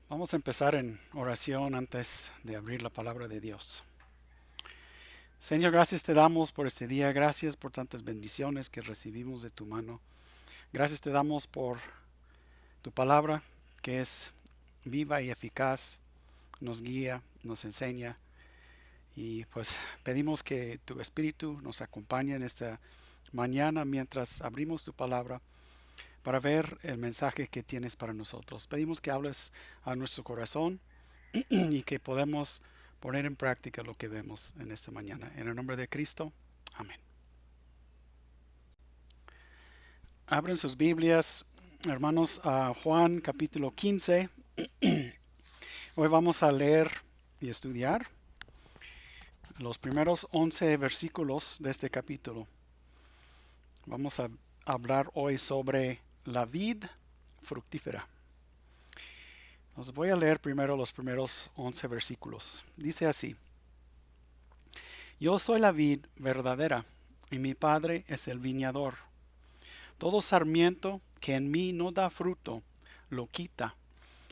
Vamos a empezar en oración antes de abrir la palabra de Dios. Señor, gracias te damos por este día, gracias por tantas bendiciones que recibimos de tu mano. Gracias te damos por tu palabra que es viva y eficaz, nos guía, nos enseña y pues pedimos que tu Espíritu nos acompañe en esta mañana mientras abrimos tu palabra para ver el mensaje que tienes para nosotros. Pedimos que hables a nuestro corazón y que podamos poner en práctica lo que vemos en esta mañana. En el nombre de Cristo, amén. Abren sus Biblias, hermanos, a Juan capítulo 15. Hoy vamos a leer y estudiar los primeros 11 versículos de este capítulo. Vamos a hablar hoy sobre la vid fructífera. Os voy a leer primero los primeros 11 versículos. Dice así: Yo soy la vid verdadera, y mi Padre es el viñador. Todo sarmiento que en mí no da fruto, lo quita,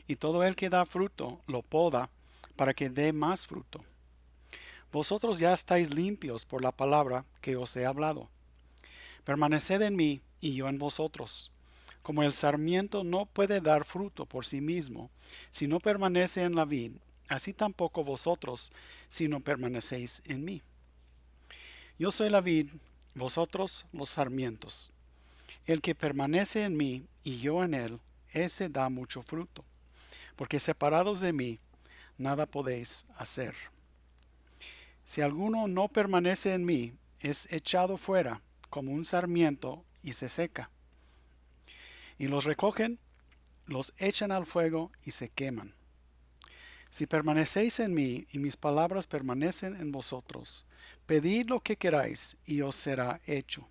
y todo el que da fruto, lo poda, para que dé más fruto. Vosotros ya estáis limpios por la palabra que os he hablado. Permaneced en mí, y yo en vosotros. Como el sarmiento no puede dar fruto por sí mismo, si no permanece en la vid, así tampoco vosotros, si no permanecéis en mí. Yo soy la vid, vosotros los sarmientos. El que permanece en mí y yo en él, ese da mucho fruto, porque separados de mí, nada podéis hacer. Si alguno no permanece en mí, es echado fuera como un sarmiento y se seca. Y los recogen, los echan al fuego y se queman. Si permanecéis en mí y mis palabras permanecen en vosotros, pedid lo que queráis y os será hecho.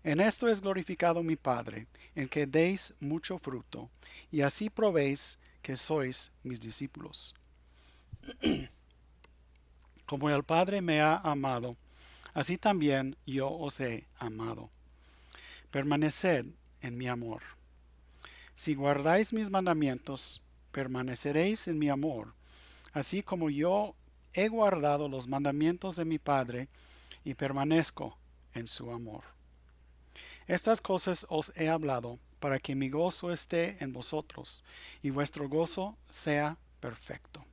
En esto es glorificado mi Padre, en que deis mucho fruto, y así probéis que sois mis discípulos. Como el Padre me ha amado, así también yo os he amado. Permaneced en mi amor. Si guardáis mis mandamientos, permaneceréis en mi amor, así como yo he guardado los mandamientos de mi Padre y permanezco en su amor. Estas cosas os he hablado para que mi gozo esté en vosotros y vuestro gozo sea perfecto.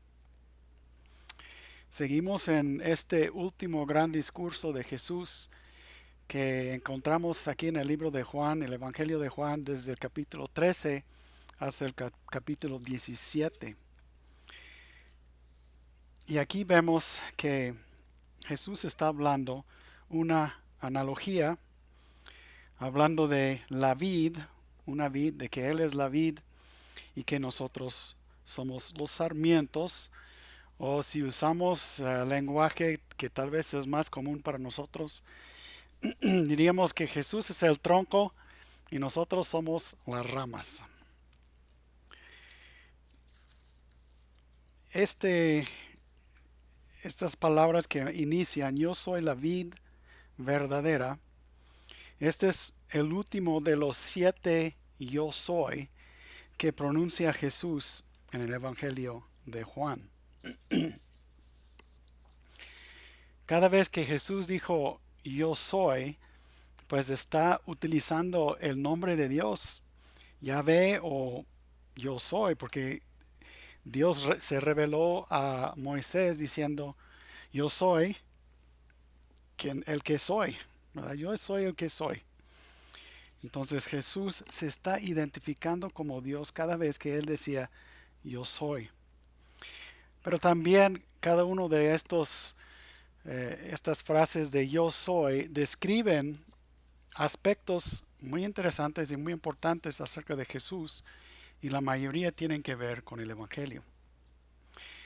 Seguimos en este último gran discurso de Jesús que encontramos aquí en el libro de Juan, el Evangelio de Juan, desde el capítulo 13 hasta el capítulo 17. Y aquí vemos que Jesús está hablando una analogía, hablando de la vid, una vid, de que Él es la vid y que nosotros somos los sarmientos, o si usamos lenguaje que tal vez es más común para nosotros, diríamos que Jesús es el tronco y nosotros somos las ramas. Este, estas palabras que inician, yo soy la vid verdadera, este es el último de los 7 yo soy que pronuncia Jesús en el Evangelio de Juan. Cada vez que Jesús dijo yo soy, pues está utilizando el nombre de Dios, Yahvé o yo soy, porque Dios se reveló a Moisés diciendo yo soy el que soy, ¿verdad? Yo soy el que soy. Entonces Jesús se está identificando como Dios cada vez que él decía yo soy. Pero también cada uno de estas frases de yo soy describen aspectos muy interesantes y muy importantes acerca de Jesús y la mayoría tienen que ver con el Evangelio.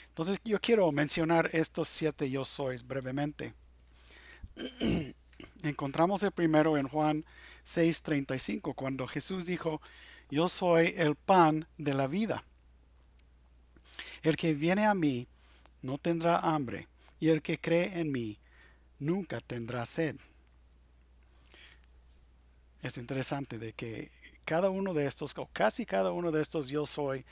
Entonces yo quiero mencionar estos 7 yo sois brevemente. Encontramos el primero en Juan 6:35 cuando Jesús dijo yo soy el pan de la vida. El que viene a mí no tendrá hambre y el que cree en mí nunca tendrá sed. Es interesante de que cada uno de estos, o casi cada uno de estos yo soy,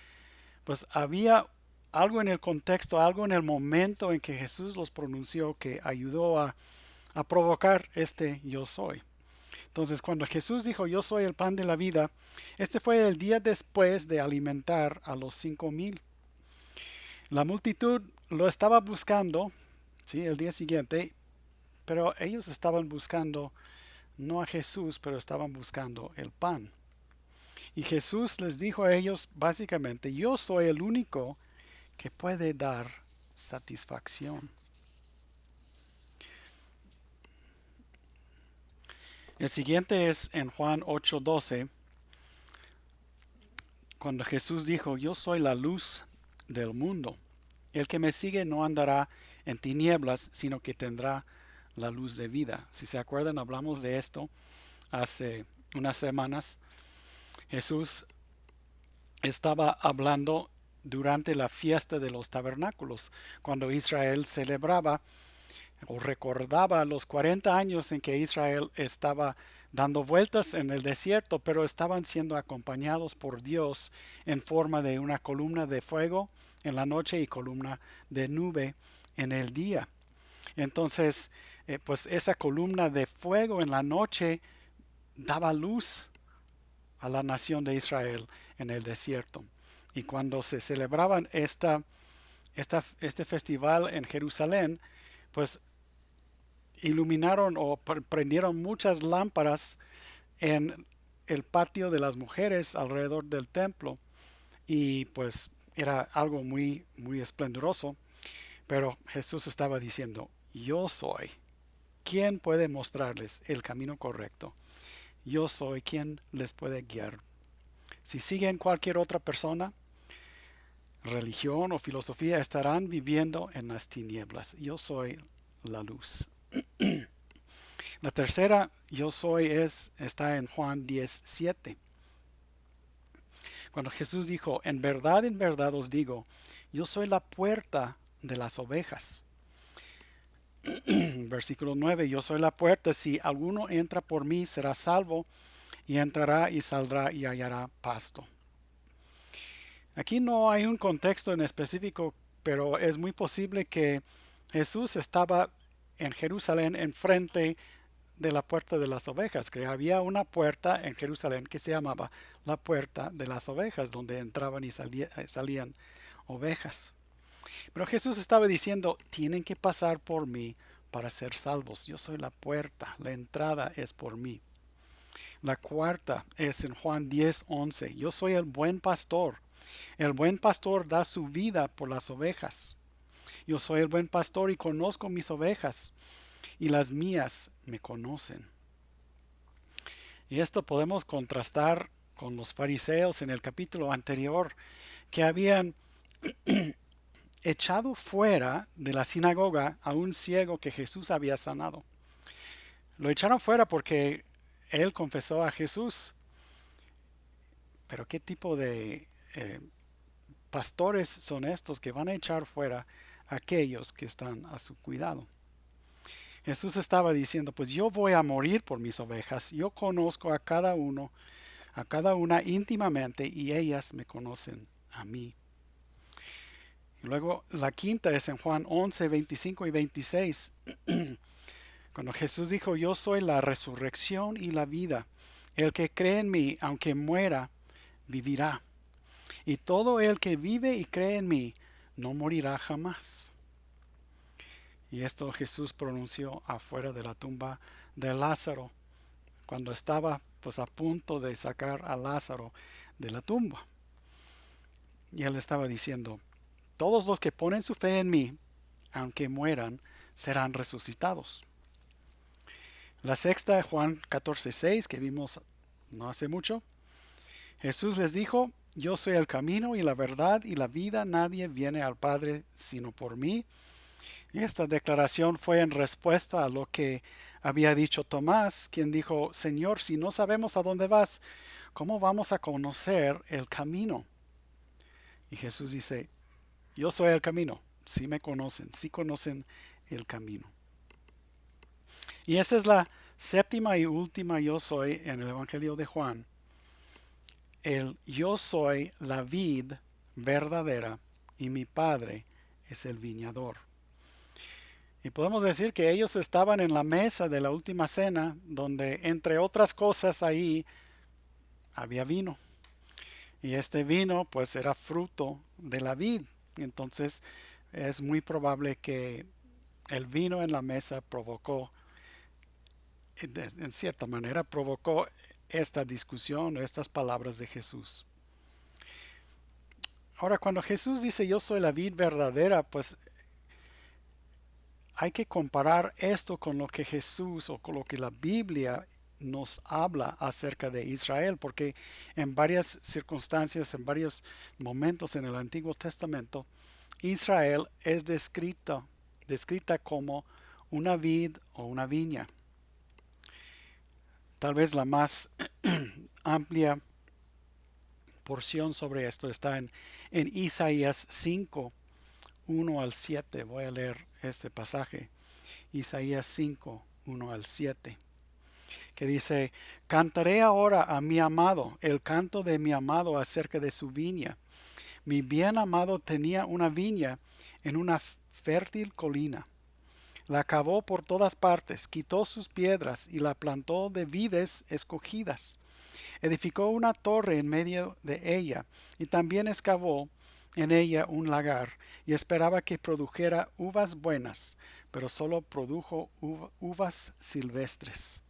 Pues había algo en el contexto, algo en el momento en que Jesús los pronunció que ayudó a provocar este yo soy. Entonces, cuando Jesús dijo yo soy el pan de la vida, este fue el día después de alimentar a los 5,000. La multitud lo estaba buscando, ¿sí? El día siguiente, pero ellos estaban buscando no a Jesús, pero estaban buscando el pan. Y Jesús les dijo a ellos básicamente, yo soy el único que puede dar satisfacción. El siguiente es en Juan 8:12, cuando Jesús dijo, yo soy la luz del mundo. El que me sigue no andará en tinieblas, sino que tendrá la luz de vida. Si se acuerdan, hablamos de esto hace unas semanas. Jesús estaba hablando durante la fiesta de los tabernáculos, cuando Israel celebraba o recordaba los 40 años en que Israel estaba dando vueltas en el desierto, pero estaban siendo acompañados por Dios en forma de una columna de fuego en la noche y columna de nube en el día. Entonces, pues esa columna de fuego en la noche daba luz a la nación de Israel en el desierto. Y cuando se celebraban este festival en Jerusalén, pues iluminaron o prendieron muchas lámparas en el patio de las mujeres alrededor del templo. Y pues era algo muy, muy esplendoroso. Pero Jesús estaba diciendo, yo soy. ¿Quién puede mostrarles el camino correcto? Yo soy quien les puede guiar. Si siguen cualquier otra persona, religión o filosofía, estarán viviendo en las tinieblas. Yo soy la luz. La tercera yo soy está en Juan 10:7. Cuando Jesús dijo, en verdad os digo, yo soy la puerta de las ovejas. Versículo 9, yo soy la puerta, si alguno entra por mí será salvo, y entrará y saldrá y hallará pasto. Aquí no hay un contexto en específico, pero es muy posible que Jesús estaba en Jerusalén enfrente de la puerta de las ovejas, que había una puerta en Jerusalén que se llamaba la puerta de las ovejas, donde entraban y salían ovejas. Pero Jesús estaba diciendo, tienen que pasar por mí para ser salvos. Yo soy la puerta, la entrada es por mí. La cuarta es en Juan 10:11. Yo soy el buen pastor. El buen pastor da su vida por las ovejas. Yo soy el buen pastor y conozco mis ovejas, y las mías me conocen. Y esto podemos contrastar con los fariseos en el capítulo anterior, que habían echado fuera de la sinagoga a un ciego que Jesús había sanado. Lo echaron fuera porque él confesó a Jesús. Pero ¿qué tipo de pastores son estos que van a echar fuera a aquellos que están a su cuidado? Jesús estaba diciendo, pues yo voy a morir por mis ovejas, yo conozco a cada uno, a cada una íntimamente, y ellas me conocen a mí. Y luego la quinta es en Juan 11:25 y 26, cuando Jesús dijo, yo soy la resurrección y la vida. El que cree en mí, aunque muera, vivirá. Y todo el que vive y cree en mí, no morirá jamás. Y esto Jesús pronunció afuera de la tumba de Lázaro, cuando estaba pues a punto de sacar a Lázaro de la tumba. Y él estaba diciendo, todos los que ponen su fe en mí, aunque mueran, serán resucitados. La sexta, Juan 14:6, que vimos no hace mucho. Jesús les dijo, yo soy el camino y la verdad y la vida, nadie viene al Padre sino por mí. Y esta declaración fue en respuesta a lo que había dicho Tomás, quien dijo, Señor, si no sabemos a dónde vas, ¿cómo vamos a conocer el camino? Y Jesús dice, yo soy el camino, sí me conocen, sí conocen el camino. Y esa es la séptima y última yo soy en el Evangelio de Juan. El yo soy la vid verdadera y mi Padre es el viñador. Y podemos decir que ellos estaban en la mesa de la última cena, donde entre otras cosas ahí había vino. Y este vino pues era fruto de la vid. Entonces es muy probable que el vino en la mesa provocó, en cierta manera, provocó esta discusión, estas palabras de Jesús. Ahora, cuando Jesús dice yo soy la vid verdadera, pues hay que comparar esto con lo que Jesús o con lo que la Biblia nos habla acerca de Israel, porque en varias circunstancias, en varios momentos en el Antiguo Testamento, Israel es descrita como una vid o una viña. Tal vez la más amplia porción sobre esto está en Isaías 5, 1 al 7. Voy a leer este pasaje. Isaías 5, 1 al 7. Que dice, cantaré ahora a mi amado, el canto de mi amado acerca de su viña. Mi bien amado tenía una viña en una fértil colina. La cavó por todas partes, quitó sus piedras y la plantó de vides escogidas. Edificó una torre en medio de ella y también excavó en ella un lagar y esperaba que produjera uvas buenas, pero solo produjo uvas silvestres.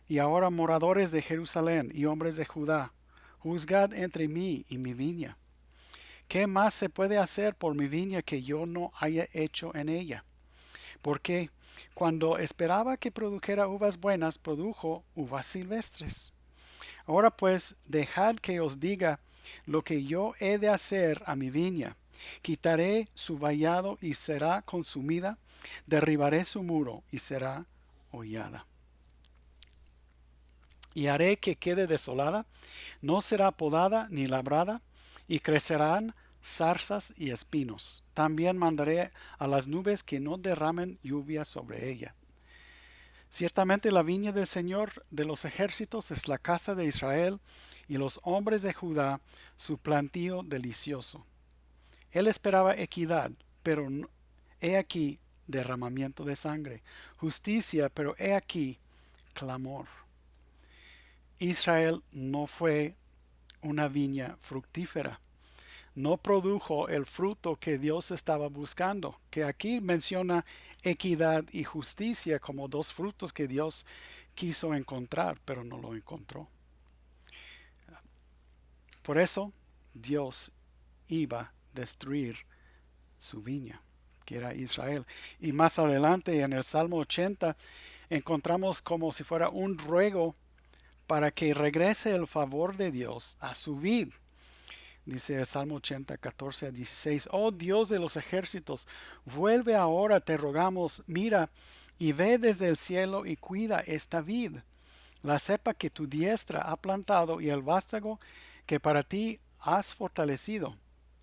Y ahora, moradores de Jerusalén y hombres de Judá, juzgad entre mí y mi viña. ¿Qué más se puede hacer por mi viña que yo no haya hecho en ella? Porque cuando esperaba que produjera uvas buenas, produjo uvas silvestres. Ahora pues, dejad que os diga lo que yo he de hacer a mi viña. Quitaré su vallado y será consumida, derribaré su muro y será hollada. Y haré que quede desolada, no será podada ni labrada, y crecerán zarzas y espinos. También mandaré a las nubes que no derramen lluvia sobre ella. Ciertamente la viña del Señor de los ejércitos es la casa de Israel, y los hombres de Judá su plantío delicioso. Él esperaba equidad, pero he aquí derramamiento de sangre, justicia, pero he aquí clamor. Israel no fue una viña fructífera. No produjo el fruto que Dios estaba buscando, que aquí menciona equidad y justicia como dos frutos que Dios quiso encontrar, pero no lo encontró. Por eso Dios iba a destruir su viña, que era Israel. Y más adelante en el Salmo 80 encontramos como si fuera un ruego para que regrese el favor de Dios a su vid. Dice el Salmo 80, 14 a 16. Oh Dios de los ejércitos, vuelve ahora, te rogamos, mira y ve desde el cielo y cuida esta vid, la cepa que tu diestra ha plantado y el vástago que para ti has fortalecido.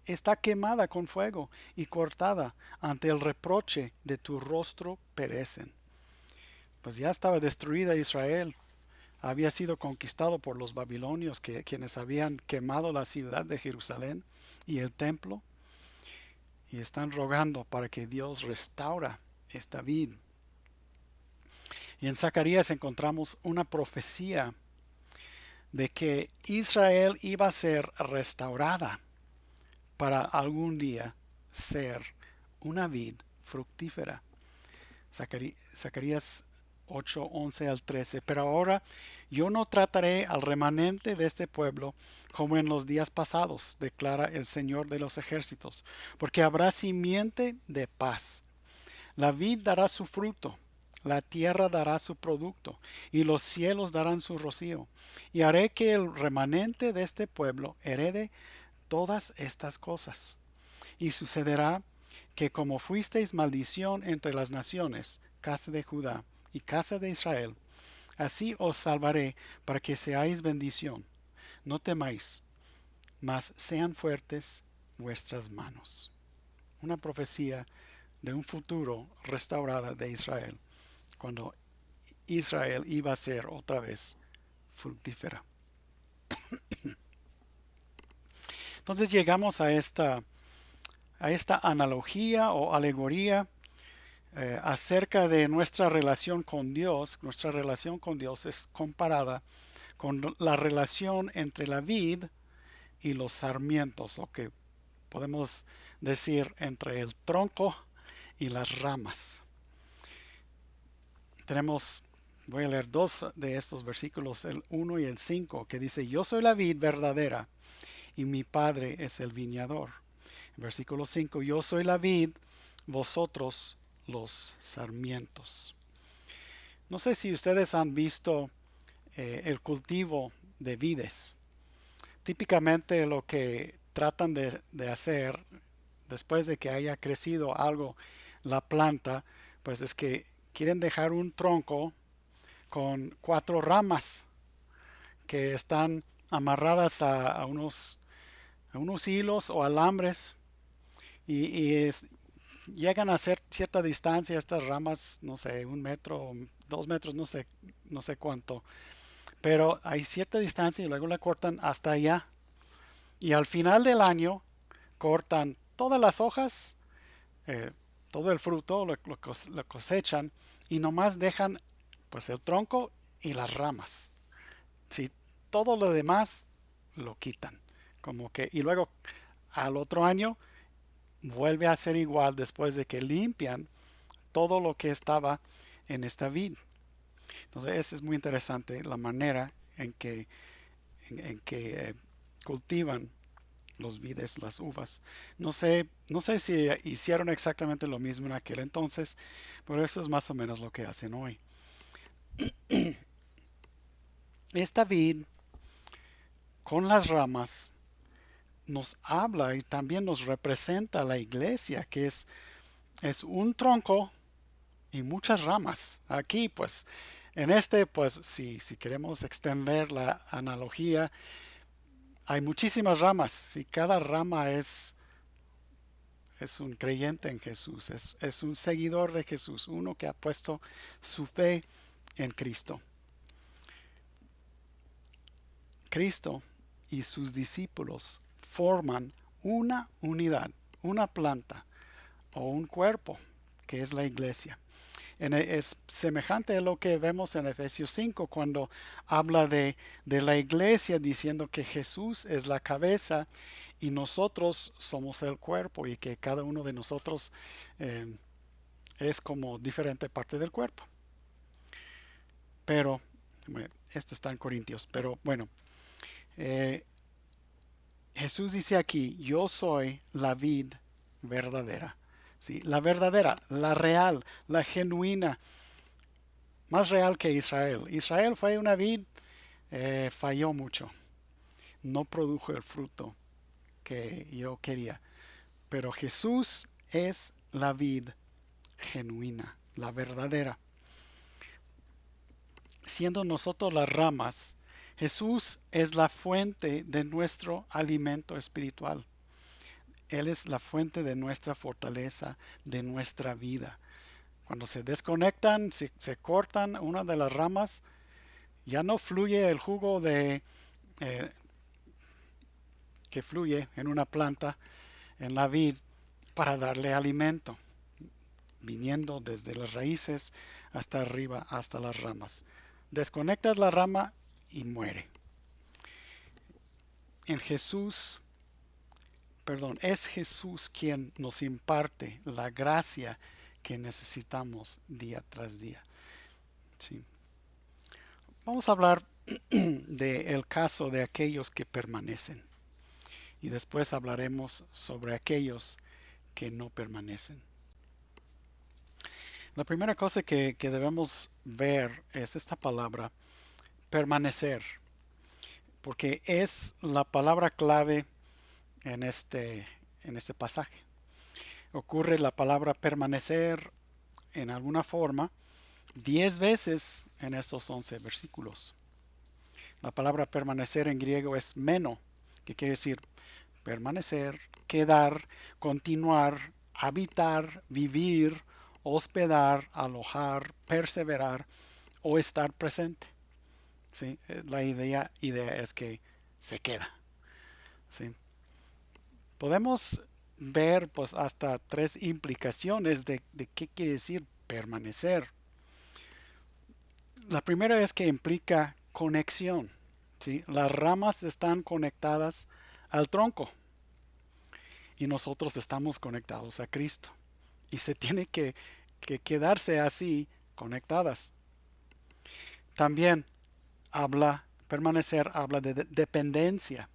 Está quemada con fuego y cortada, ante el reproche de tu rostro perecen. Pues ya estaba destruida Israel, había sido conquistado por los babilonios, quienes habían quemado la ciudad de Jerusalén y el templo, y están rogando para que Dios restaura esta vid. Y en Zacarías encontramos una profecía de que Israel iba a ser restaurada para algún día ser una vid fructífera. Zacarías 8, 11 al 13. Pero ahora yo no trataré al remanente de este pueblo como en los días pasados, declara el Señor de los ejércitos, porque habrá simiente de paz. La vid dará su fruto, la tierra dará su producto, y los cielos darán su rocío. Y haré que el remanente de este pueblo herede todas estas cosas. Y sucederá que como fuisteis maldición entre las naciones, casa de Judá y casa de Israel, así os salvaré para que seáis bendición. No temáis, mas sean fuertes vuestras manos. Una profecía de un futuro restaurada de Israel, cuando Israel iba a ser otra vez fructífera. Entonces llegamos a esta analogía o alegoría acerca de nuestra relación con Dios. Nuestra relación con Dios es comparada con la relación entre la vid y los sarmientos, o que podemos decir entre el tronco y las ramas. Tenemos, voy a leer dos de estos versículos, el 1 y el 5, que dice: yo soy la vid verdadera y mi padre es el viñador. Versículo 5: yo soy la vid, vosotros los sarmientos. No sé si ustedes han visto el cultivo de vides. Típicamente lo que tratan de hacer después de que haya crecido algo la planta, pues es que quieren dejar un tronco con 4 ramas que están amarradas a unos hilos o alambres y llegan a ser cierta distancia estas ramas, no sé, 1 metro, 2 metros, no sé cuánto, pero hay cierta distancia y luego la cortan hasta allá y al final del año cortan todas las hojas, eh, todo el fruto, lo cosechan y nomás dejan pues el tronco y las ramas. Si todo lo demás lo quitan, como que y luego al otro año vuelve a ser igual después de que limpian todo lo que estaba en esta vid. Entonces es muy interesante la manera en que cultivan los vides, las uvas. No sé si hicieron exactamente lo mismo en aquel entonces, pero eso es más o menos lo que hacen hoy. Esta vid con las ramas nos habla y también nos representa la iglesia, que es un tronco y muchas ramas. Aquí, pues, en este, pues, si queremos extender la analogía, hay muchísimas ramas y cada rama es un creyente en Jesús, es un seguidor de Jesús, uno que ha puesto su fe en Cristo. Cristo y sus discípulos forman una unidad, una planta o un cuerpo, que es la iglesia. Es semejante a lo que vemos en Efesios 5 cuando habla de la iglesia diciendo que Jesús es la cabeza y nosotros somos el cuerpo y que cada uno de nosotros eh, es como diferente parte del cuerpo. Pero, esto está en Corintios, pero bueno, eh, Jesús dice aquí: yo soy la vid verdadera. ¿Sí? La verdadera, la real, la genuina, más real que Israel. Israel fue una vid, falló mucho, no produjo el fruto que yo quería. Pero Jesús es la vid genuina, la verdadera. Siendo nosotros las ramas, Jesús es la fuente de nuestro alimento espiritual. Él es la fuente de nuestra fortaleza, de nuestra vida. Cuando se desconectan, si se cortan una de las ramas, ya no fluye el jugo eh, que fluye en una planta, en la vid, para darle alimento, viniendo desde las raíces hasta arriba, hasta las ramas. Desconectas la rama y muere. En Jesús, perdón, es Jesús quien nos imparte la gracia que necesitamos día tras día. Sí. Vamos a hablar del caso de aquellos que permanecen y después hablaremos sobre aquellos que no permanecen. La primera cosa que debemos ver es esta palabra permanecer, porque es la palabra clave en este pasaje. Ocurre la palabra permanecer en alguna forma 10 veces en estos 11 versículos. La palabra permanecer en griego es meno, que quiere decir permanecer, quedar, continuar, habitar, vivir, hospedar, alojar, perseverar o estar presente. ¿Sí? La idea es que se queda. ¿Sí? Podemos ver pues hasta tres implicaciones de qué quiere decir permanecer. La primera es que implica conexión. ¿Sí? Las ramas están conectadas al tronco y nosotros estamos conectados a Cristo. Y se tiene que quedarse así conectadas. También permanecer habla de dependencia.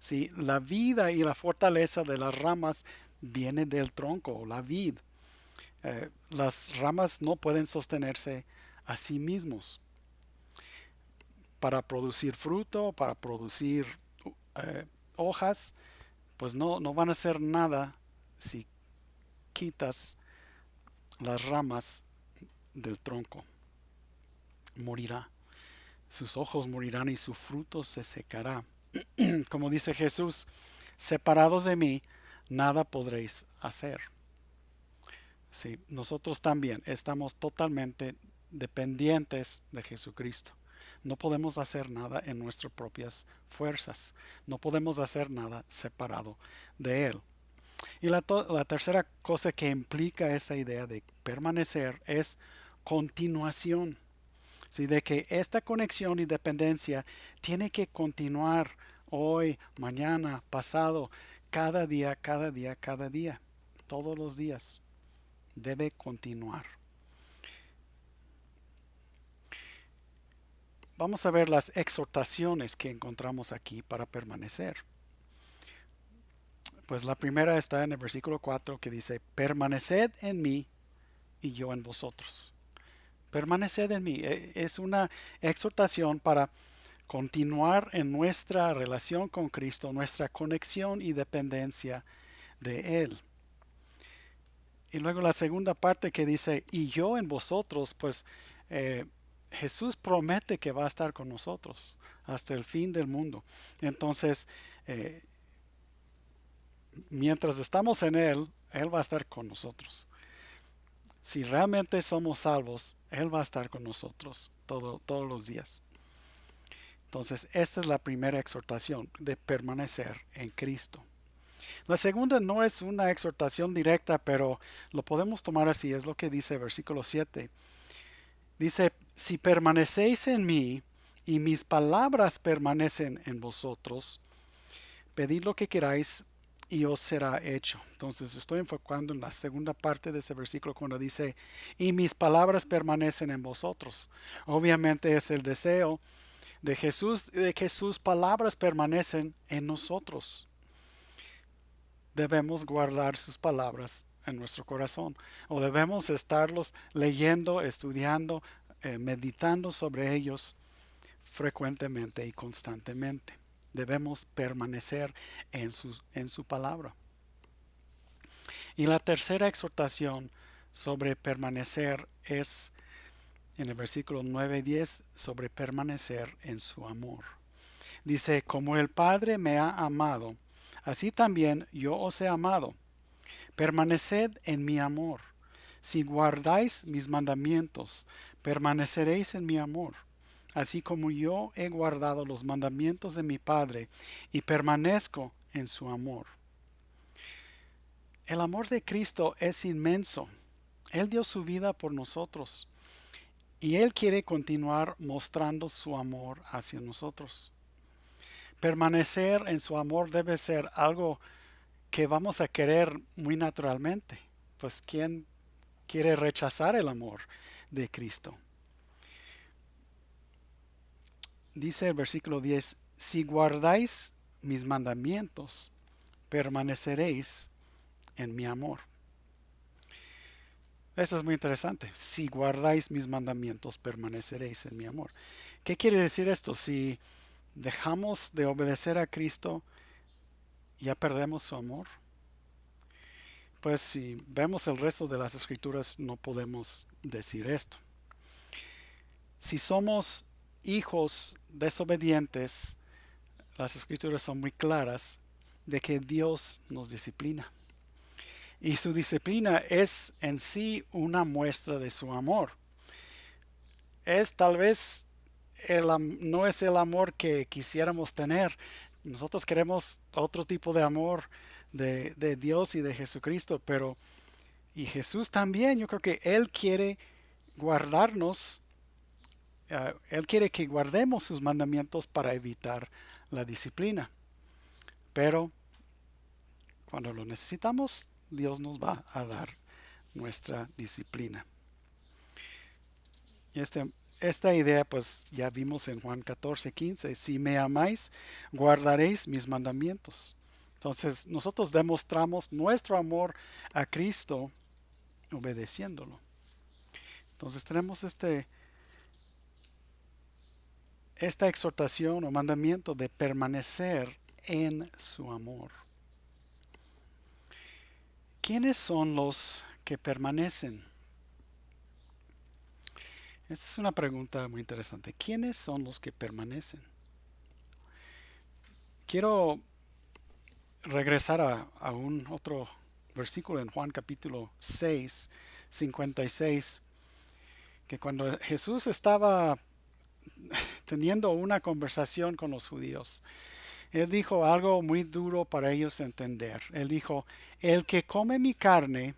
¿Sí? La vida y la fortaleza de las ramas viene del tronco o la vid. Las ramas no pueden sostenerse a sí mismos. Para producir fruto, para producir eh, hojas, pues no van a hacer nada si quitas las ramas del tronco. Morirá. Sus ojos morirán y su fruto se secará. Como dice Jesús, separados de mí, nada podréis hacer. Sí, nosotros también estamos totalmente dependientes de Jesucristo. No podemos hacer nada en nuestras propias fuerzas. No podemos hacer nada separado de Él. Y la tercera cosa que implica esa idea de permanecer es continuación. ¿Sí? De que esta conexión y dependencia tiene que continuar hoy, mañana, pasado, cada día, cada día, cada día, todos los días. Debe continuar. Vamos a ver las exhortaciones que encontramos aquí para permanecer. Pues la primera está en el versículo 4 que dice, permaneced en mí y yo en vosotros. Permaneced en mí. Es una exhortación para continuar en nuestra relación con Cristo, nuestra conexión y dependencia de Él. Y luego la segunda parte que dice, y yo en vosotros, pues Jesús promete que va a estar con nosotros hasta el fin del mundo. Entonces, eh, mientras estamos en Él, Él va a estar con nosotros. Si realmente somos salvos, Él va a estar con nosotros todos los días. Entonces, esta es la primera exhortación de permanecer en Cristo. La segunda no es una exhortación directa, pero lo podemos tomar así, es lo que dice el versículo 7. Dice, si permanecéis en mí y mis palabras permanecen en vosotros, pedid lo que queráis y os será hecho. Entonces estoy enfocando en la segunda parte de ese versículo cuando dice, y mis palabras permanecen en vosotros. Obviamente es el deseo de Jesús, de que sus palabras permanecen en nosotros. Debemos guardar sus palabras en nuestro corazón o debemos estarlos leyendo, estudiando, meditando sobre ellos frecuentemente y constantemente. Debemos permanecer en su palabra. Y la tercera exhortación sobre permanecer es en el versículo 9 y 10 sobre permanecer en su amor. Dice, como el Padre me ha amado, así también yo os he amado. Permaneced en mi amor. Si guardáis mis mandamientos, permaneceréis en mi amor, así como yo he guardado los mandamientos de mi Padre y permanezco en su amor. El amor de Cristo es inmenso. Él dio su vida por nosotros y Él quiere continuar mostrando su amor hacia nosotros. Permanecer en su amor debe ser algo que vamos a querer muy naturalmente. Pues ¿quién quiere rechazar el amor de Cristo? Dice el versículo 10, si guardáis mis mandamientos, permaneceréis en mi amor. Eso es muy interesante. Si guardáis mis mandamientos, permaneceréis en mi amor. ¿Qué quiere decir esto? Si dejamos de obedecer a Cristo, ¿ya perdemos su amor? Pues si vemos el resto de las escrituras, no podemos decir esto. Si somos hijos desobedientes, las escrituras son muy claras de que Dios nos disciplina. Y su disciplina es en sí una muestra de su amor. Es tal vez no es el amor que quisiéramos tener, Nosotros queremos otro tipo de amor de Dios y de Jesucristo, pero y Jesús también, yo creo que Él quiere guardarnos, Él quiere que guardemos sus mandamientos para evitar la disciplina. Pero cuando lo necesitamos, Dios nos va a dar nuestra disciplina. Este, esta idea pues ya vimos en Juan 14:15. Si me amáis, guardaréis mis mandamientos. Entonces nosotros demostramos nuestro amor a Cristo obedeciéndolo. Entonces tenemos esta exhortación o mandamiento de permanecer en su amor. ¿Quiénes son los que permanecen? Esta es una pregunta muy interesante. ¿Quiénes son los que permanecen? Quiero regresar a un otro versículo en Juan capítulo 6, 56, que cuando Jesús estaba teniendo una conversación con los judíos, Él dijo algo muy duro para ellos entender. Él dijo, el que come mi carne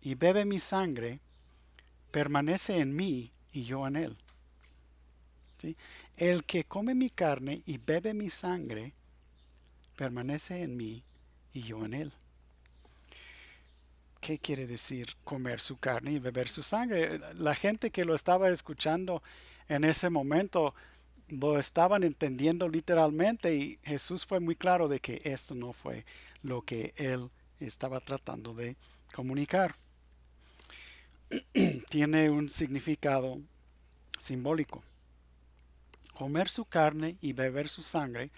y bebe mi sangre, permanece en mí y yo en él. ¿Sí? El que come mi carne y bebe mi sangre, permanece en mí y yo en él. ¿Qué quiere decir comer su carne y beber su sangre? La gente que lo estaba escuchando en ese momento lo estaban entendiendo literalmente y Jesús fue muy claro de que esto no fue lo que él estaba tratando de comunicar. Tiene un significado simbólico. Comer su carne y beber su sangre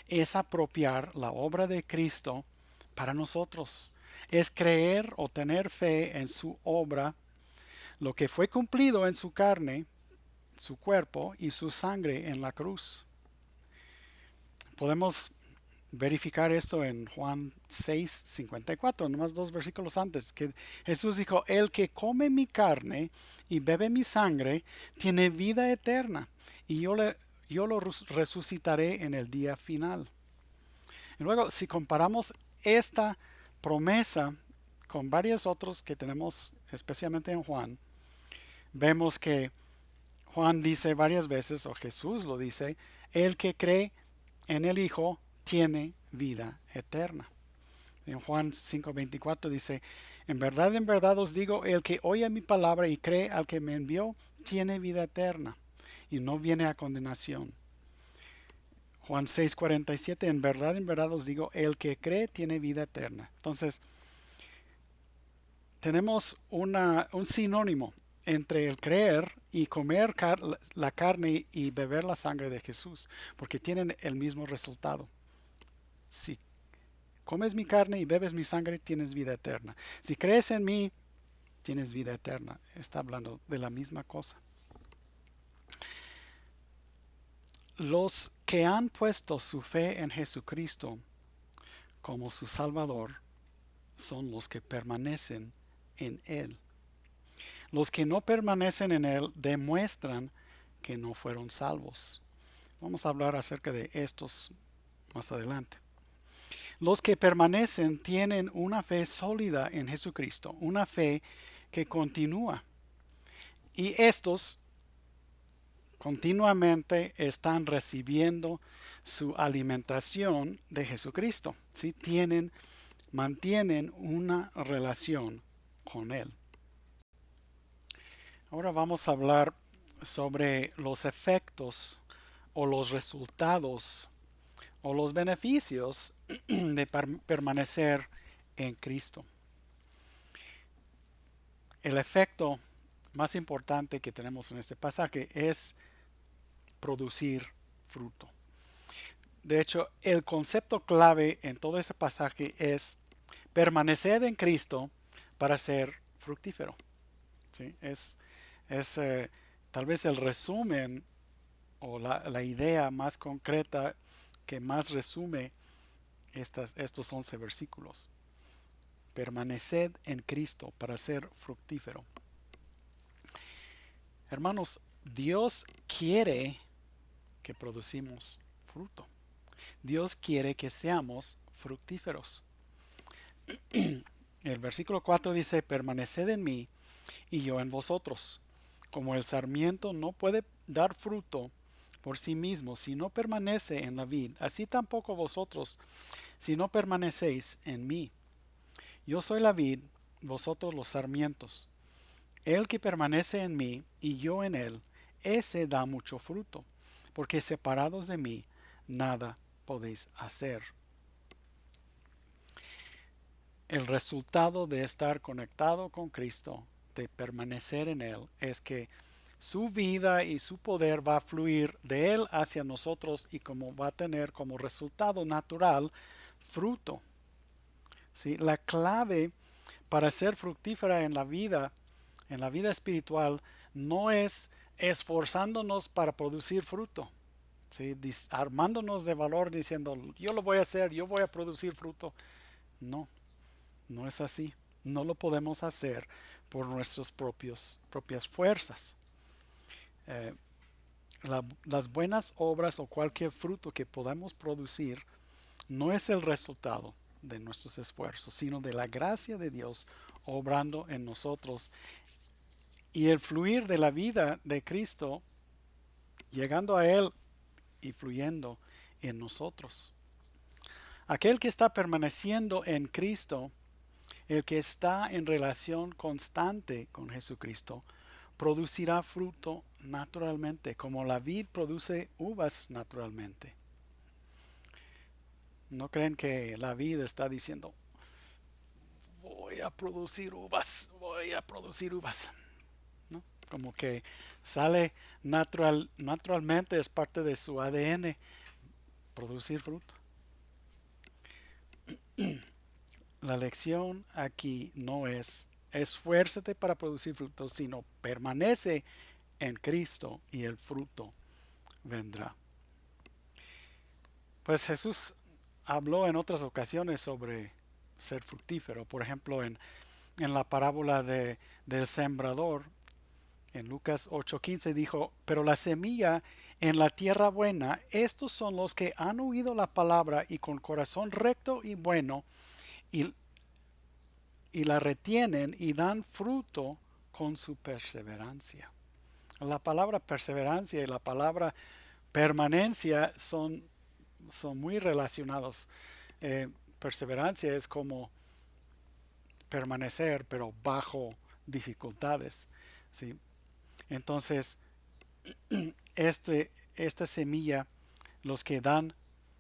es apropiar la obra de Cristo para nosotros. Es creer o tener fe en su obra, lo que fue cumplido en su carne, su cuerpo y su sangre en la cruz. Podemos verificar esto en Juan 6:54, nomás dos versículos antes, que Jesús dijo, el que come mi carne y bebe mi sangre tiene vida eterna y yo lo resucitaré en el día final. Y luego, si comparamos esta promesa con varios otros que tenemos, especialmente en Juan, vemos que Juan dice varias veces, o Jesús lo dice, el que cree en el Hijo tiene vida eterna. En Juan 5:24 dice, en verdad os digo, el que oye mi palabra y cree al que me envió, tiene vida eterna y no viene a condenación. Juan 6:47, en verdad os digo, el que cree tiene vida eterna. Entonces, tenemos un sinónimo entre el creer y comer la carne y beber la sangre de Jesús, porque tienen el mismo resultado. Si comes mi carne y bebes mi sangre, tienes vida eterna. Si crees en mí, tienes vida eterna. Está hablando de la misma cosa. Los que han puesto su fe en Jesucristo como su Salvador son los que permanecen en Él. Los que no permanecen en Él demuestran que no fueron salvos. Vamos a hablar acerca de estos más adelante. Los que permanecen tienen una fe sólida en Jesucristo, una fe que continúa. Y estos continuamente están recibiendo su alimentación de Jesucristo. ¿Sí? Mantienen una relación con Él. Ahora vamos a hablar sobre los efectos o los resultados o los beneficios de permanecer en Cristo. El efecto más importante que tenemos en este pasaje es producir fruto. De hecho, el concepto clave en todo ese pasaje es permanecer en Cristo para ser fructífero. ¿Sí? Es tal vez el resumen o la idea más concreta que más resume estos 11 versículos. Permaneced en Cristo para ser fructífero. Hermanos, Dios quiere que producimos fruto. Dios quiere que seamos fructíferos. El versículo 4 dice, permaneced en mí y yo en vosotros. Como el sarmiento no puede dar fruto por sí mismo si no permanece en la vid, así tampoco vosotros si no permanecéis en mí. Yo soy la vid, vosotros los sarmientos. El que permanece en mí y yo en él, ese da mucho fruto, porque separados de mí nada podéis hacer. El resultado de estar conectado con Cristo, de permanecer en Él, es que su vida y su poder va a fluir de Él hacia nosotros y como va a tener como resultado natural fruto. ¿Sí? La clave para ser fructífera en la vida espiritual, no es esforzándonos para producir fruto. ¿Sí? Armándonos de valor diciendo, yo lo voy a hacer, yo voy a producir fruto. No. No es así. No lo podemos hacer por nuestras propias fuerzas. Eh, las buenas obras o cualquier fruto que podamos producir no es el resultado de nuestros esfuerzos, sino de la gracia de Dios obrando en nosotros y el fluir de la vida de Cristo, llegando a Él y fluyendo en nosotros. Aquel que está permaneciendo en Cristo, el que está en relación constante con Jesucristo, producirá fruto naturalmente, como la vid produce uvas naturalmente. ¿No creen que la vid está diciendo, voy a producir uvas, voy a producir uvas? ¿No? Como que sale naturalmente, es parte de su ADN producir fruto. La lección aquí no es esfuérzate para producir fruto, sino permanece en Cristo y el fruto vendrá. Pues Jesús habló en otras ocasiones sobre ser fructífero. Por ejemplo, en la parábola del sembrador, en Lucas 8:15 dijo, pero la semilla en la tierra buena, estos son los que han oído la palabra y con corazón recto y bueno, y, y la retienen y dan fruto con su perseverancia. La palabra perseverancia y la palabra permanencia son muy relacionados. Perseverancia es como permanecer, pero bajo dificultades. ¿Sí? Entonces, esta semilla, los que dan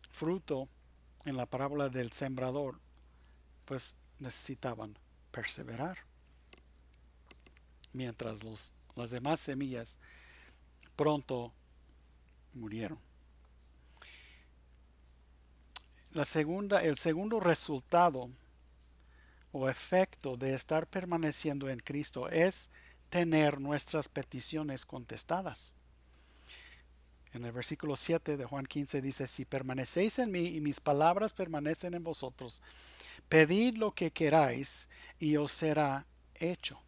fruto en la parábola del sembrador, pues necesitaban perseverar. Mientras las demás semillas pronto murieron. El segundo resultado o efecto de estar permaneciendo en Cristo es tener nuestras peticiones contestadas. En el versículo 7 de Juan 15 dice, si permanecéis en mí y mis palabras permanecen en vosotros, pedid lo que queráis y os será hecho.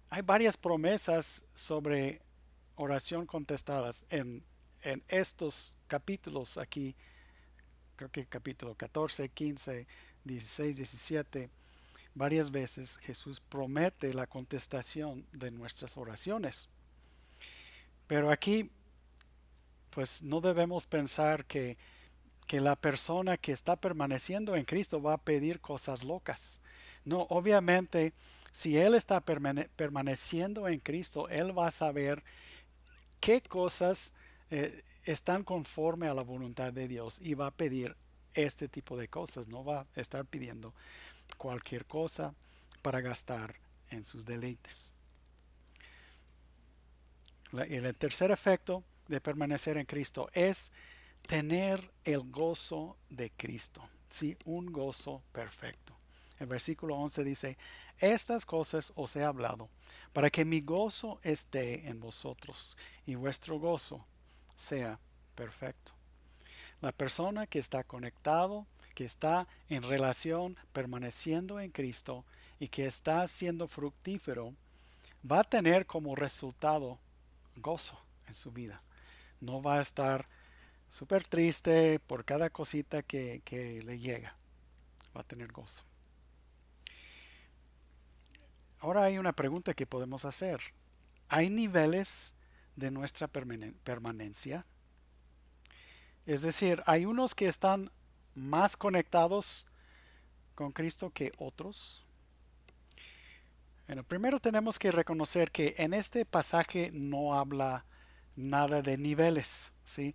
Hay varias promesas sobre oración contestadas en estos capítulos aquí. Creo que capítulo 14, 15, 16, 17, varias veces Jesús promete la contestación de nuestras oraciones. Pero aquí, pues no debemos pensar que la persona que está permaneciendo en Cristo va a pedir cosas locas. No, obviamente, si Él está permaneciendo en Cristo, Él va a saber qué cosas están conforme a la voluntad de Dios y va a pedir este tipo de cosas. No va a estar pidiendo cualquier cosa para gastar en sus deleites. El tercer efecto de permanecer en Cristo es tener el gozo de Cristo. Sí, un gozo perfecto. El versículo 11 dice, estas cosas os he hablado, para que mi gozo esté en vosotros y vuestro gozo sea perfecto. La persona que está conectado, que está en relación, permaneciendo en Cristo y que está siendo fructífero, va a tener como resultado gozo en su vida. No va a estar súper triste por cada cosita que le llega. Va a tener gozo. Ahora hay una pregunta que podemos hacer. ¿Hay niveles de nuestra permanencia? Es decir, hay unos que están más conectados con Cristo que otros. Bueno, primero tenemos que reconocer que en este pasaje no habla nada de niveles, ¿sí?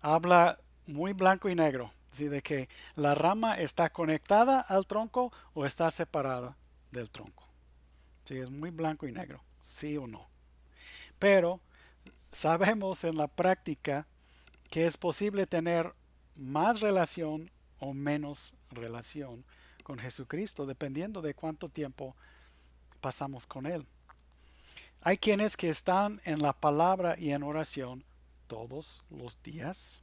Habla muy blanco y negro, ¿sí? De que la rama está conectada al tronco o está separada del tronco. Sí, es muy blanco y negro, sí o no. Pero sabemos en la práctica que es posible tener más relación o menos relación con Jesucristo, dependiendo de cuánto tiempo pasamos con Él. Hay quienes que están en la palabra y en oración todos los días,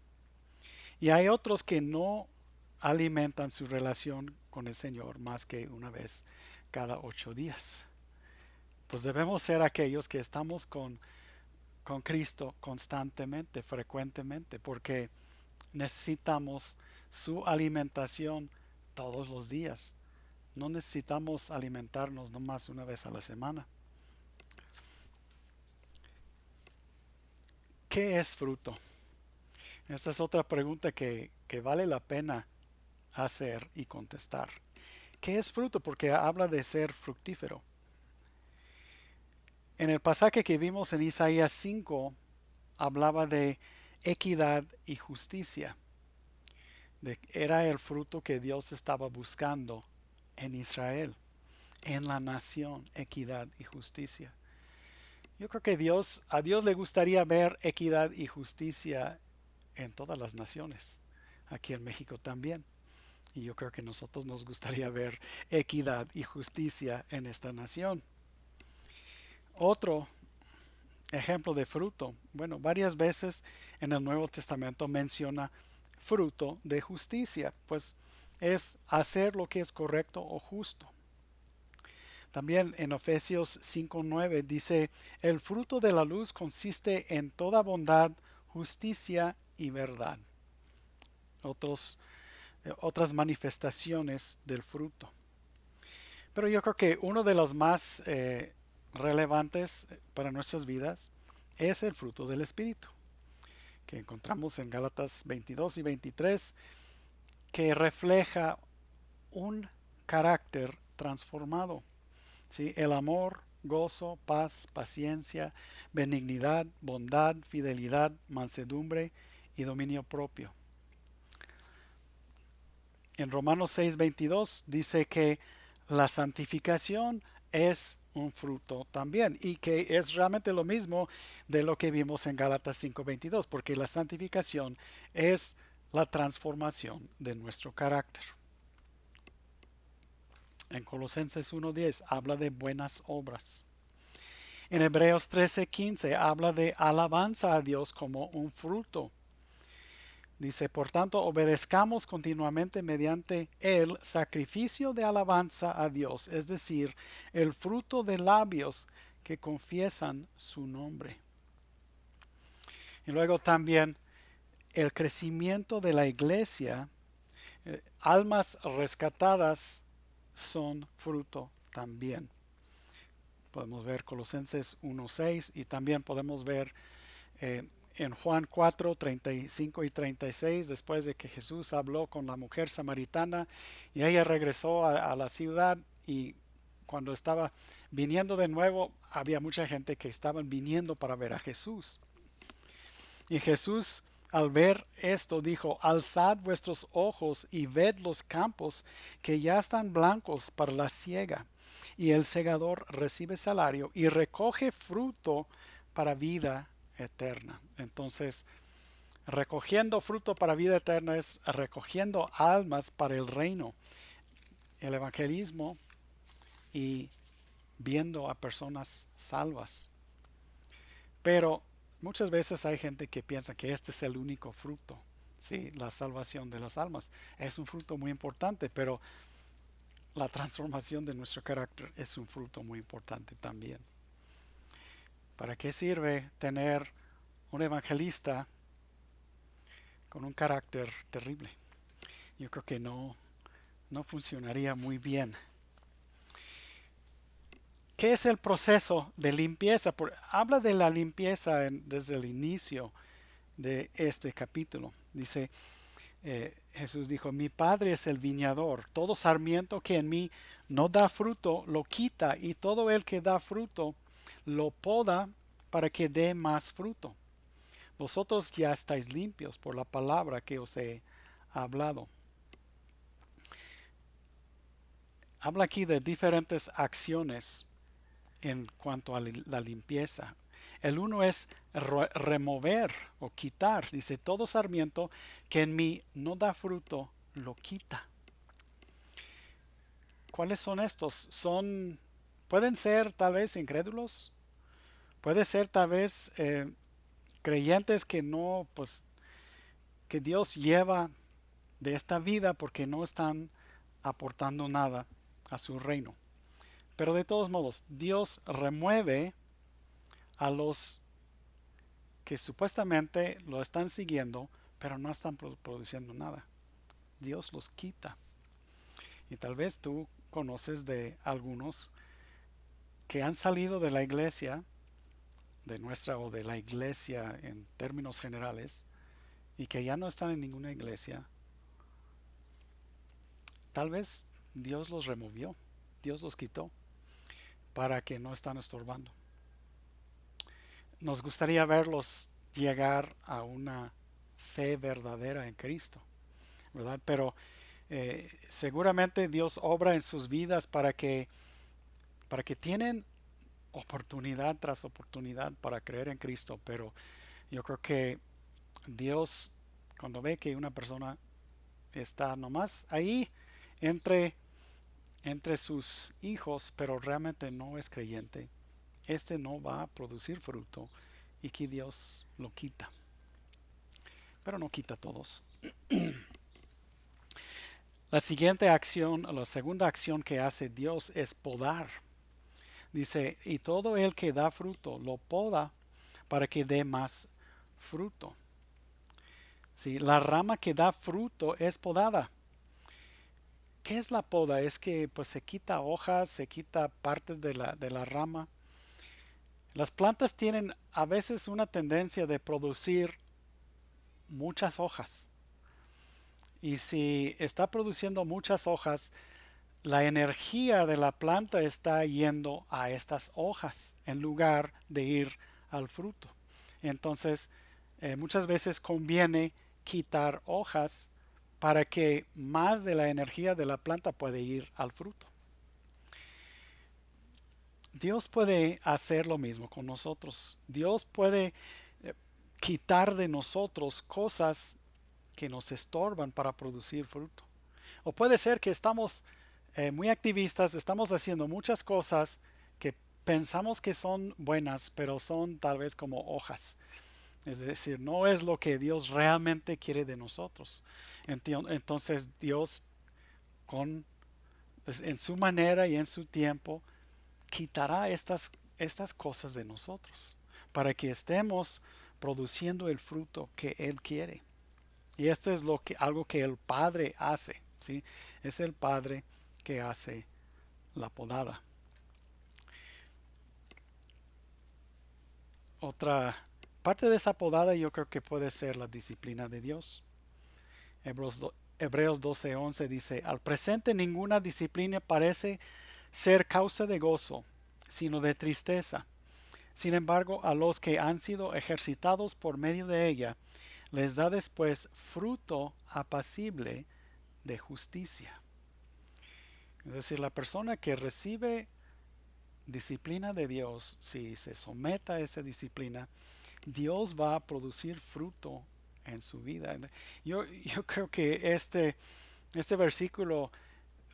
y hay otros que no alimentan su relación con el Señor más que una vez cada 8 días. Pues debemos ser aquellos que estamos con Cristo constantemente, frecuentemente, porque necesitamos su alimentación todos los días. No necesitamos alimentarnos nomás una vez a la semana. ¿Qué es fruto? Esta es otra pregunta que vale la pena hacer y contestar. ¿Qué es fruto? Porque habla de ser fructífero. En el pasaje que vimos en Isaías 5, hablaba de equidad y justicia. Era el fruto que Dios estaba buscando en Israel, en la nación, equidad y justicia. Yo creo que a Dios le gustaría ver equidad y justicia en todas las naciones, aquí en México también. Y yo creo que a nosotros nos gustaría ver equidad y justicia en esta nación. Otro ejemplo de fruto, bueno, varias veces en el Nuevo Testamento menciona fruto de justicia, pues es hacer lo que es correcto o justo. También en Efesios 5:9 dice, el fruto de la luz consiste en toda bondad, justicia y verdad. Otras manifestaciones del fruto. Pero yo creo que uno de los más relevantes para nuestras vidas es el fruto del Espíritu, que encontramos en Gálatas 22 y 23, que refleja un carácter transformado. ¿Sí? El amor, gozo, paz, paciencia, benignidad, bondad, fidelidad, mansedumbre y dominio propio. En Romanos 6:22 dice que la santificación es un fruto también y que es realmente lo mismo de lo que vimos en Gálatas 5:22, porque la santificación es la transformación de nuestro carácter. En Colosenses 1:10 habla de buenas obras. En Hebreos 13:15 habla de alabanza a Dios como un fruto. Dice, por tanto, obedezcamos continuamente mediante el sacrificio de alabanza a Dios, es decir, el fruto de labios que confiesan su nombre. Y luego también el crecimiento de la iglesia, almas rescatadas son fruto también. Podemos ver Colosenses 1:6 y también podemos ver en Juan 4, 35 y 36, después de que Jesús habló con la mujer samaritana y ella regresó a la ciudad, y cuando estaba viniendo de nuevo, había mucha gente que estaban viniendo para ver a Jesús. Y Jesús, al ver esto, dijo, alzad vuestros ojos y ved los campos que ya están blancos para la siega, y el segador recibe salario y recoge fruto para vida eterna. Entonces, recogiendo fruto para vida eterna es recogiendo almas para el reino, el evangelismo y viendo a personas salvas. Pero muchas veces hay gente que piensa que este es el único fruto. Sí, la salvación de las almas es un fruto muy importante, pero la transformación de nuestro carácter es un fruto muy importante también. ¿Para qué sirve tener un evangelista con un carácter terrible. Yo creo que no funcionaría muy bien. ¿Qué es el proceso de limpieza? Habla de la limpieza desde el inicio de este capítulo. Dice, Jesús dijo, mi Padre es el viñador. Todo sarmiento que en mí no da fruto, lo quita, y todo el que da fruto, lo poda para que dé más fruto. Vosotros ya estáis limpios por la palabra que os he hablado. Habla aquí de diferentes acciones en cuanto a la limpieza. El uno es remover o quitar. Dice, todo sarmiento que en mí no da fruto, lo quita. ¿Cuáles son estos? Pueden ser tal vez incrédulos, puede ser tal vez creyentes que no, pues, que Dios lleva de esta vida porque no están aportando nada a su reino. Pero de todos modos, Dios remueve a los que supuestamente lo están siguiendo, pero no están produciendo nada. Dios los quita. Y tal vez tú conoces de algunos que han salido de la iglesia, de nuestra o de la iglesia en términos generales, y que ya no están en ninguna iglesia. Tal vez Dios los removió, Dios los quitó, para que no están estorbando. Nos gustaría verlos llegar a una fe verdadera en Cristo, ¿verdad? Pero seguramente Dios obra en sus vidas para que tienen oportunidad tras oportunidad para creer en Cristo, pero yo creo que Dios, cuando ve que una persona está nomás ahí entre sus hijos, pero realmente no es creyente, este no va a producir fruto y que Dios lo quita. Pero no quita a todos. La siguiente acción, la segunda acción que hace Dios es podar. Dice, y todo el que da fruto lo poda para que dé más fruto. Sí, la rama que da fruto es podada. ¿Qué es la poda? Es que pues se quita hojas, se quita partes de la rama. Las plantas tienen a veces una tendencia de producir muchas hojas. Y si está produciendo muchas hojas, la energía de la planta está yendo a estas hojas en lugar de ir al fruto. Entonces, muchas veces conviene quitar hojas para que más de la energía de la planta pueda ir al fruto. Dios puede hacer lo mismo con nosotros. Dios puede quitar de nosotros cosas que nos estorban para producir fruto. O puede ser que estamos muy activistas, estamos haciendo muchas cosas que pensamos que son buenas, pero son tal vez como hojas. Es decir, no es lo que Dios realmente quiere de nosotros. Entonces Dios pues, en su manera y en su tiempo quitará estas cosas de nosotros para que estemos produciendo el fruto que Él quiere. Y esto es algo que el Padre hace, ¿sí? Es el Padre que hace la podada. Otra parte de esa podada yo creo que puede ser la disciplina de Dios. Hebreos 12:11 dice, al presente ninguna disciplina parece ser causa de gozo, sino de tristeza. Sin embargo, a los que han sido ejercitados por medio de ella, les da después fruto apacible de justicia. Es decir, la persona que recibe disciplina de Dios, si se somete a esa disciplina, Dios va a producir fruto en su vida. Yo creo que este versículo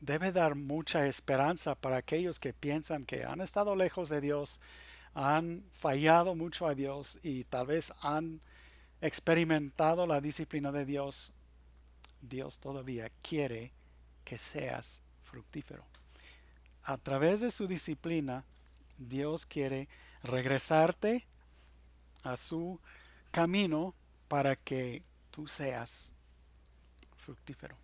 debe dar mucha esperanza para aquellos que piensan que han estado lejos de Dios, han fallado mucho a Dios y tal vez han experimentado la disciplina de Dios. Dios todavía quiere que seas fructífero. A través de su disciplina, Dios quiere regresarte a su camino para que tú seas fructífero.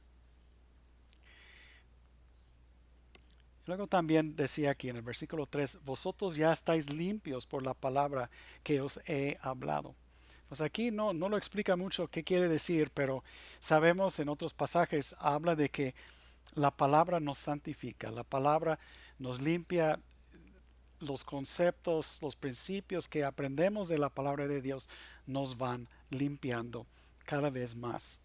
Luego también decía aquí en el versículo 3, vosotros ya estáis limpios por la palabra que os he hablado. Pues aquí no lo explica mucho qué quiere decir, pero sabemos en otros pasajes habla de que la palabra nos santifica, la palabra nos limpia, los conceptos, los principios que aprendemos de la palabra de Dios nos van limpiando cada vez más.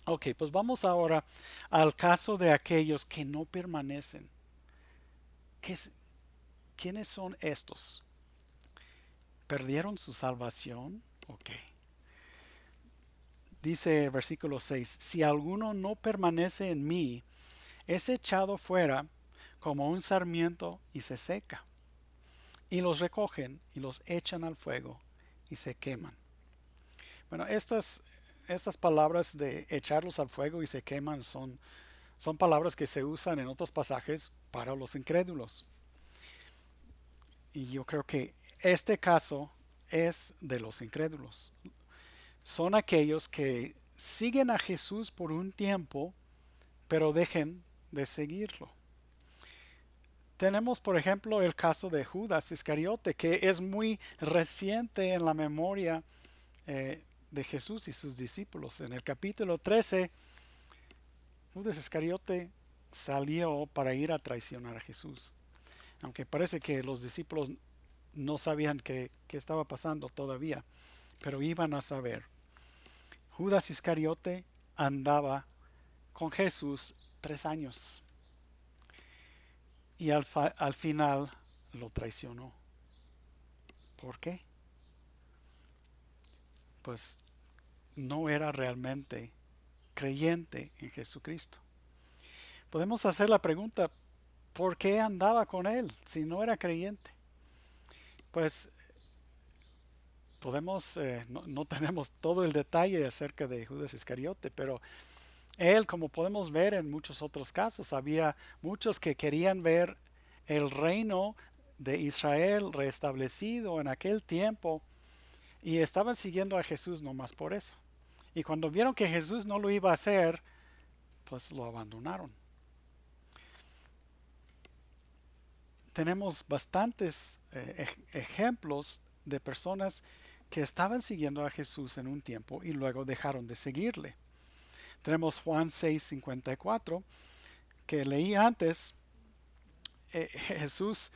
Ok, pues vamos ahora al caso de aquellos que no permanecen. ¿Qué es- ¿Quiénes son estos? ¿Perdieron su salvación? Ok. Dice el versículo 6, si alguno no permanece en mí, es echado fuera como un sarmiento y se seca. Y los recogen y los echan al fuego y se queman. Bueno, estas palabras de echarlos al fuego y se queman son palabras que se usan en otros pasajes para los incrédulos. Y yo creo que este caso es de los incrédulos. Son aquellos que siguen a Jesús por un tiempo, pero dejen de seguirlo. Tenemos, por ejemplo, el caso de Judas Iscariote, que es muy reciente en la memoria de Jesús y sus discípulos. En el capítulo 13, Judas Iscariote salió para ir a traicionar a Jesús. Aunque parece que los discípulos no sabían qué estaba pasando todavía, pero iban a saber. Judas Iscariote andaba con Jesús 3 años y al final lo traicionó. ¿Por qué? Pues no era realmente creyente en Jesucristo. Podemos hacer la pregunta, ¿por qué andaba con él si no era creyente? Pues no tenemos todo el detalle acerca de Judas Iscariote, pero él, como podemos ver en muchos otros casos, había muchos que querían ver el reino de Israel restablecido en aquel tiempo y estaban siguiendo a Jesús nomás por eso. Y cuando vieron que Jesús no lo iba a hacer, pues lo abandonaron. Tenemos bastantes ejemplos de personas que estaban siguiendo a Jesús en un tiempo y luego dejaron de seguirle. Tenemos Juan 6:54 que leí antes. Jesús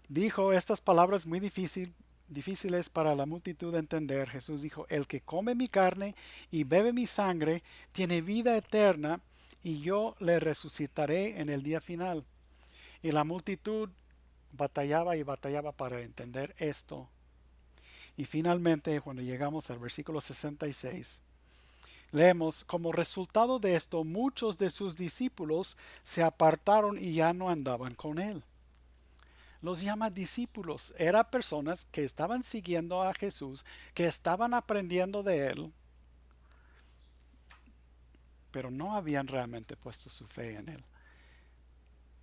dijo estas palabras muy difíciles para la multitud de entender. Jesús dijo, el que come mi carne y bebe mi sangre tiene vida eterna y yo le resucitaré en el día final. Y la multitud batallaba y batallaba para entender esto. Y finalmente, cuando llegamos al versículo 66, leemos, como resultado de esto, muchos de sus discípulos se apartaron y ya no andaban con él. Los llama discípulos. Eran personas que estaban siguiendo a Jesús, que estaban aprendiendo de él, pero no habían realmente puesto su fe en él.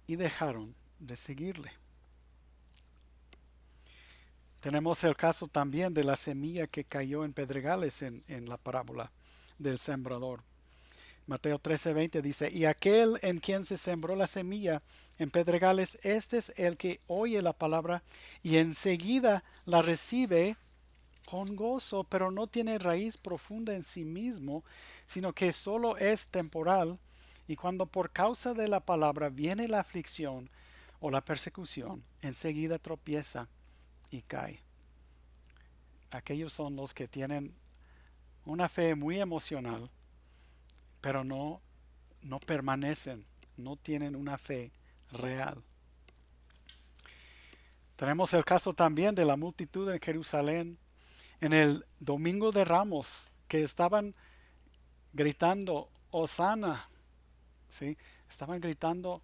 Y dejaron de seguirle. Tenemos el caso también de la semilla que cayó en pedregales en la parábola del sembrador. Mateo 13:20 dice, y aquel en quien se sembró la semilla en pedregales, este es el que oye la palabra y enseguida la recibe con gozo, pero no tiene raíz profunda en sí mismo, sino que solo es temporal, y cuando por causa de la palabra viene la aflicción o la persecución, enseguida tropieza y cae. Aquellos son los que tienen una fe muy emocional, pero no permanecen, no tienen una fe real. Tenemos el caso también de la multitud en Jerusalén en el Domingo de Ramos, que estaban gritando Hosana, ¿sí? Estaban gritando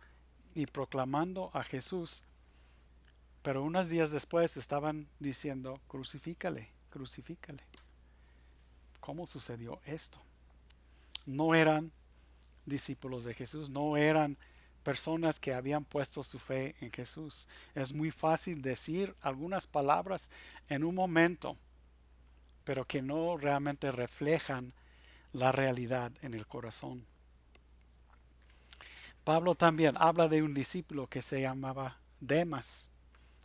y proclamando a Jesús, pero unos días después estaban diciendo crucifícale, crucifícale. ¿Cómo sucedió esto? No eran discípulos de Jesús, no eran personas que habían puesto su fe en Jesús. Es muy fácil decir algunas palabras en un momento, pero que no realmente reflejan la realidad en el corazón. Pablo también habla de un discípulo que se llamaba Demas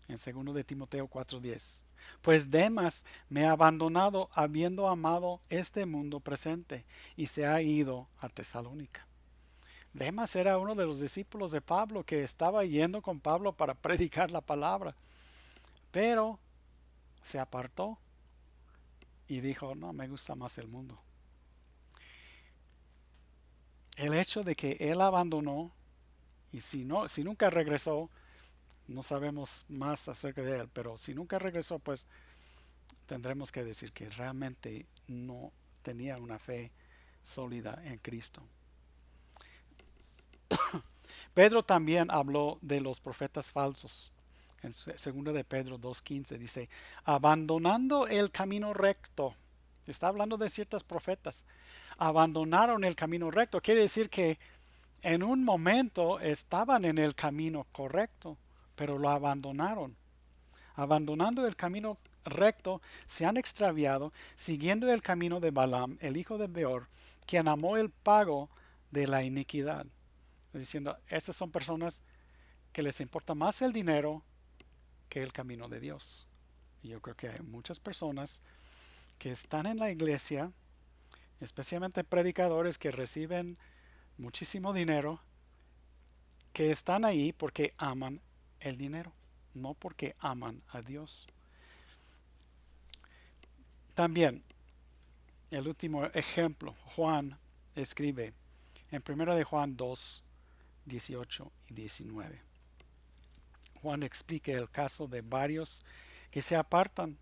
en 2 de Timoteo 4:10. Pues Demas me ha abandonado habiendo amado este mundo presente y se ha ido a Tesalónica. Demas era uno de los discípulos de Pablo que estaba yendo con Pablo para predicar la palabra, pero se apartó y dijo, no, me gusta más el mundo. El hecho de que él abandonó y si nunca regresó, no sabemos más acerca de él, pero si nunca regresó, pues tendremos que decir que realmente no tenía una fe sólida en Cristo. Pedro también habló de los profetas falsos. En 2 de Pedro 2:15 dice, abandonando el camino recto. Está hablando de ciertos profetas. Abandonaron el camino recto. Quiere decir que en un momento estaban en el camino correcto, pero lo abandonaron. Abandonando el camino recto, se han extraviado, siguiendo el camino de Balaam, el hijo de Beor, quien amó el pago de la iniquidad. Diciendo, estas son personas que les importa más el dinero que el camino de Dios. Y yo creo que hay muchas personas que están en la iglesia, especialmente predicadores que reciben muchísimo dinero, que están ahí porque aman el dinero, no porque aman a Dios. También, el último ejemplo, Juan escribe en 1 de Juan 2, 18 y 19. Juan explica el caso de varios que se apartan.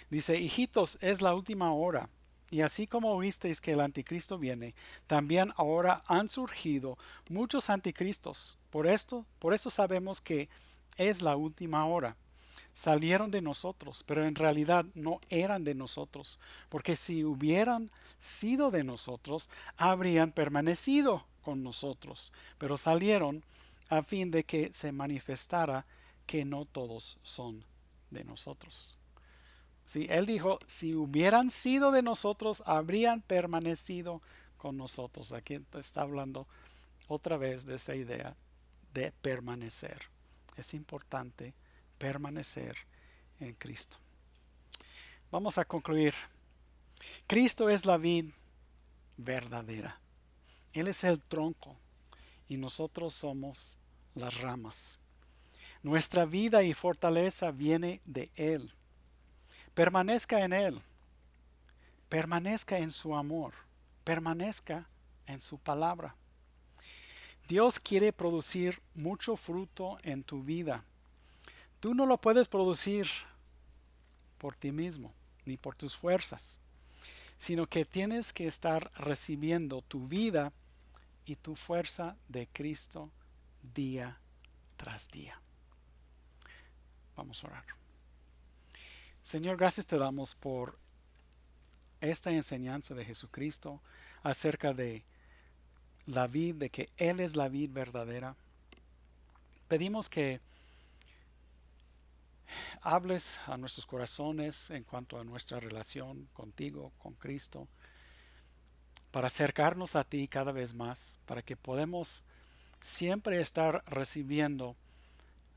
Dice, hijitos, es la última hora. Y así como oísteis que el anticristo viene, también ahora han surgido muchos anticristos. Por eso sabemos que es la última hora. Salieron de nosotros, pero en realidad no eran de nosotros, porque si hubieran sido de nosotros, habrían permanecido con nosotros, pero salieron a fin de que se manifestara que no todos son de nosotros. Sí, él dijo, si hubieran sido de nosotros, habrían permanecido con nosotros. Aquí está hablando otra vez de esa idea de permanecer. Es importante permanecer en Cristo. Vamos a concluir. Cristo es la vid verdadera. Él es el tronco y nosotros somos las ramas. Nuestra vida y fortaleza viene de Él. Permanezca en Él. Permanezca en su amor. Permanezca en su palabra. Dios quiere producir mucho fruto en tu vida. Tú no lo puedes producir por ti mismo, ni por tus fuerzas, sino que tienes que estar recibiendo tu vida y tu fuerza de Cristo día tras día. Vamos a orar. Señor, gracias te damos por esta enseñanza de Jesucristo acerca de la vid, de que Él es la vid verdadera. Pedimos que hables a nuestros corazones en cuanto a nuestra relación contigo, con Cristo, para acercarnos a ti cada vez más, para que podamos siempre estar recibiendo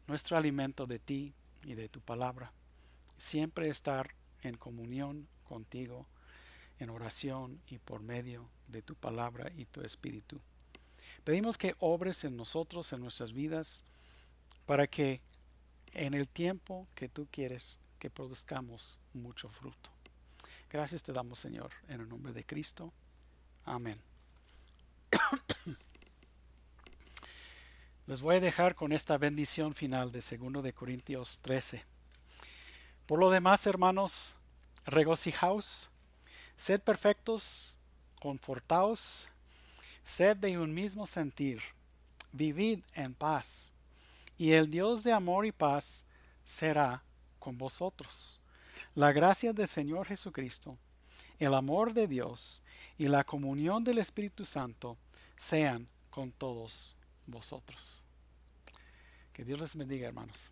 nuestro alimento de ti y de tu palabra, siempre estar en comunión contigo, en oración y por medio de tu palabra y tu espíritu. Pedimos que obres en nosotros, en nuestras vidas, para que en el tiempo que tú quieres que produzcamos mucho fruto. Gracias te damos, Señor, en el nombre de Cristo. Amén. Les voy a dejar con esta bendición final de 2 de Corintios 13. Por lo demás, hermanos, regocijaos, sed perfectos, confortaos, sed de un mismo sentir, vivid en paz, y el Dios de amor y paz será con vosotros. La gracia del Señor Jesucristo, el amor de Dios y la comunión del Espíritu Santo sean con todos vosotros. Que Dios les bendiga, hermanos.